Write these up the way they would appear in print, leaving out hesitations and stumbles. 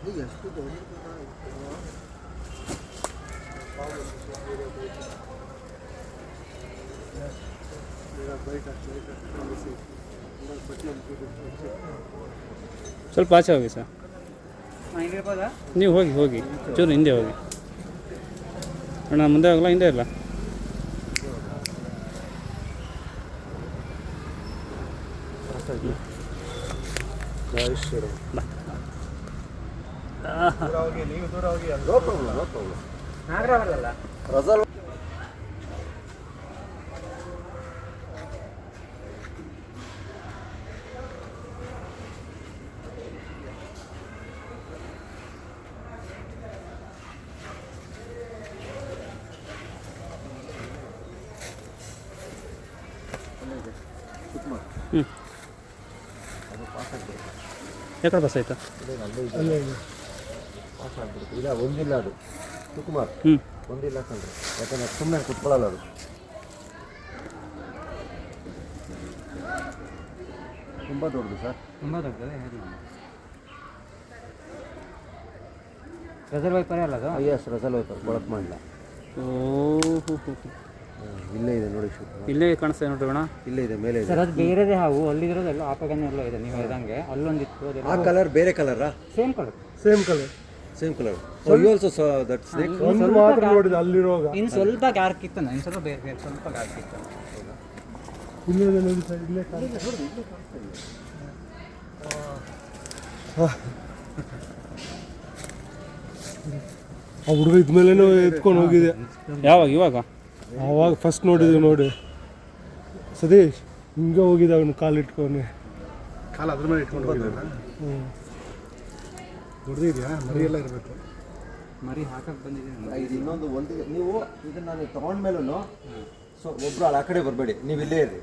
ಎಷ್ಟು ದೊಡ್ಡ ಸ್ವಲ್ಪ ಆಚೆ ಹೋಗಿ ಸರ್, ನೀವು ಹೋಗಿ ಹೋಗಿ ಚೂರು ಹಿಂದೆ ಹೋಗಿ ಅಣ್ಣ. ಮುಂದೆ ಹೋಗಲ್ಲ, ಹಿಂದೆ ಇಲ್ಲ. ಹ್ಞೂ ಯಾಕಡೆ ಬಸ್ ಆಯ್ತಾ? ಪಾಸ್ ಆಗ್ಬಿಡುತ್ತೆ. ಇಲ್ಲ ಒಂದಿಲ್ಲ, ಅದು ಸುಕುಮಾರ್ ಹ್ಞೂ ಒಂದಿಲ್ಲ ಕಂಡ್ರೆ, ಯಾಕಂದ್ರೆ ಸುಮ್ಮನೆ ಕುತ್ಕೊಳ್ಳಲ್ಲ ಅದು. ತುಂಬ ದೊಡ್ಡದು ಸರ್, ತುಂಬ ದೊಡ್ಡದು. ರೆಸಲ್ ವೈಪರೇ ಅಲ್ಲ ಅದು? ಎಸ್, ರೆಸಲ್ ವೈಪರ್ ಬಳಕೆ ಮಾಡಿಲ್ಲ. ಓಹೋ, ಇಲ್ಲೇ ಇದೆ ನೋಡಿ, ಶಿವಕುಮಾರ್ ಇಲ್ಲೇ ಕಾಣಿಸ್ತಾ ನೋಡ್ರಿ ಅಣ್ಣ, ಇಲ್ಲೇ ಇದೆ, ಮೇಲೆ ಇದೆ ಸರ್. ಅದು ಬೇರೆದೇ ಹಾವು, ಅಲ್ಲಿರೋದೆಲ್ಲ ಆಪಗನೇ ಎಲ್ಲ ಇದೆ. ನೀವು ಹೇಳ್ದಂಗೆ ಅಲ್ಲೊಂದಿತ್ತು, ಆ ಕಲರ್ ಬೇರೆ ಕಲರಾ? Same colour. Same colour. You also saw that snake? ಒಂದು ಮಾತ್ರ ನೋಡಿದ ಅಲ್ಲಿರುವಾಗ. ಇನ್ನು ಸ್ವಲ್ಪ ಗಾರ್ಕ್ ಇತ್ತು, ಇನ್ನು ಸ್ವಲ್ಪ ಬೇರೆ ಬೇರೆ ಸ್ವಲ್ಪ ಗಾರ್ಕ್ ಇತ್ತು. ಇಲ್ಲೇ ನೋಡಿ ಸರ್, ಇಲ್ಲೇ ಆ ಹುಡುಗ ಇದ್ಮೇಲೆ ಎತ್ಕೊಂಡು ಹೋಗಿದೆ. ಯಾವಾಗ? ಇವಾಗ ಆವಾಗ ಫಸ್ಟ್ ನೋಡಿದ್ವಿ ನೋಡಿ ಸತೀಶ್, ಹಿಂಗೆ ಹೋಗಿದ್ದ ಅವನು ಕಾಲಿಟ್ಕೊಂಡು, ಕಾಲು ಅದ್ರ ಮೇಲೆ ಇಟ್ಕೊಂಡು ಹೋಗಿದ್ದ. ಹ್ಞೂ, ದೊಡ್ಡದಿದೆಯಾ? ಮರಿ ಎಲ್ಲ ಇರಬೇಕು. ಮರಿ ಹಾಕಕ್ಕೆ ಬಂದಿದ್ದೀನಿ. ಇದು ಇನ್ನೊಂದು ನೀವು ಇದನ್ನು ನಾನು ತೊಗೊಂಡ್ಮೇಲೂ ಸೊ ಒಬ್ಬರು ಆ ಕಡೆ ಬರಬೇಡಿ, ನೀವು ಇಲ್ಲೇ ಇರ್ರಿ.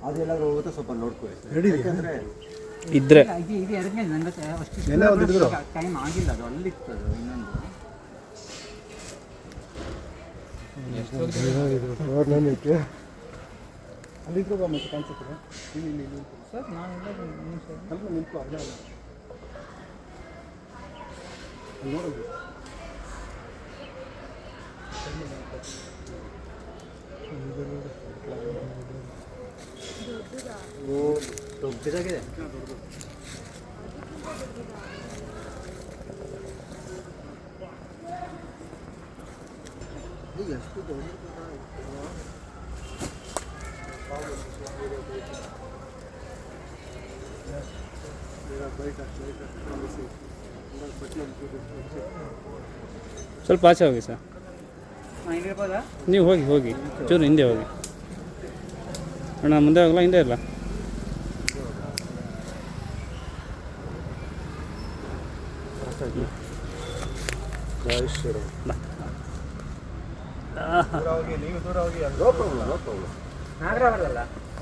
ಅದೆಲ್ಲಾದ್ರೂ ಹೋಗುತ್ತೆ, ಸ್ವಲ್ಪ ನೋಡ್ಕೊಳ್ಳಿ. ಯಾಕಂದರೆ ಇದ್ರೆ ಇದು ಎರಡನೇ ನನಗೆ ಅಷ್ಟು ಟೈಮ್ ಆಗಿಲ್ಲ, ಅದು ಅಲ್ಲಿತ್ತು. ಅದು ಇನ್ನೊಂದು ಅಲ್ಲಿದ್ರು ಮತ್ತೆ ಕಾಣಿಸುತ್ತೆ ಸರ್. ನಾನೆಲ್ಲ ಸ್ವಲ್ಪ ನಿಂತು ಅಲ್ಲ ಅಲ್ಲ ನೋಡೋದು. ದೊಡ್ಡದಾಗಿದೆ. ಎಷ್ಟು ದೊಡ್ಡ ಸ್ವಲ್ಪ ಆಚೆ ಹೋಗಿ ಸರ್, ನೀವು ಹೋಗಿ ಹೋಗಿ ಚೂರು ಹಿಂದೆ ಹೋಗಿ ಅಣ್ಣ. ಮುಂದೆ ಹೋಗಲ್ಲ, ಹಿಂದೆ ಇಲ್ಲ.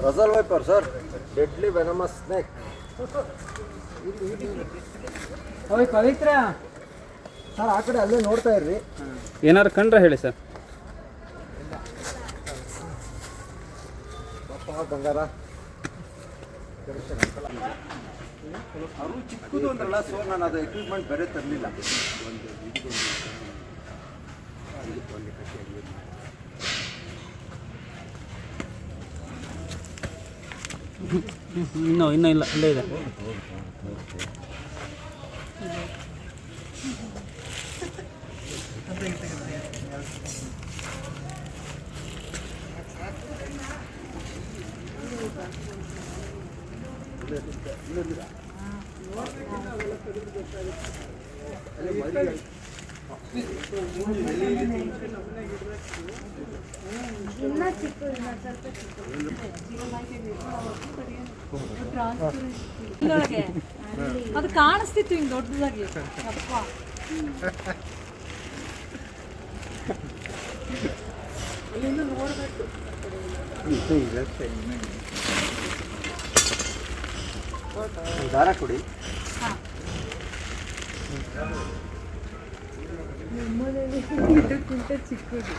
Russell wiper sir, deadly venomous snake. ಓಯ್ ಪವಿತ್ರ ಸರ್, ಆ ಕಡೆ ಅಲ್ಲೇ ನೋಡ್ತಾ ಇರ್ರಿ. ಏನಾರು ಕಂಡ್ರೆ ಹೇಳಿ ಸರ್. ಬಂಗಾರ ಅವರು ಚಿಕ್ಕದು ಅಂದ್ರಲ್ಲ, ಸೊ ನಾನು ಅದು ಎಕ್ವಿಪ್ಮೆಂಟ್ ಬೇರೆ ತರಲಿಲ್ಲ. ಇನ್ನೂ ಇಲ್ಲ, ಅಲ್ಲೇ ಇದೆ. ಅದು ಕಾಣಿಸ್ತಿತ್ತು ಹಿಂಗೆ ದೊಡ್ಡದಾಗಿ. ಅಲ್ಲಿಂದ ನೋಡ್ಬೇಕು. ದಾರ ಕೊಡಿ. ನಮ್ಮನೇಲಿ ಇದಕ್ಕಿಂತ ಚಿಕ್ಕದು.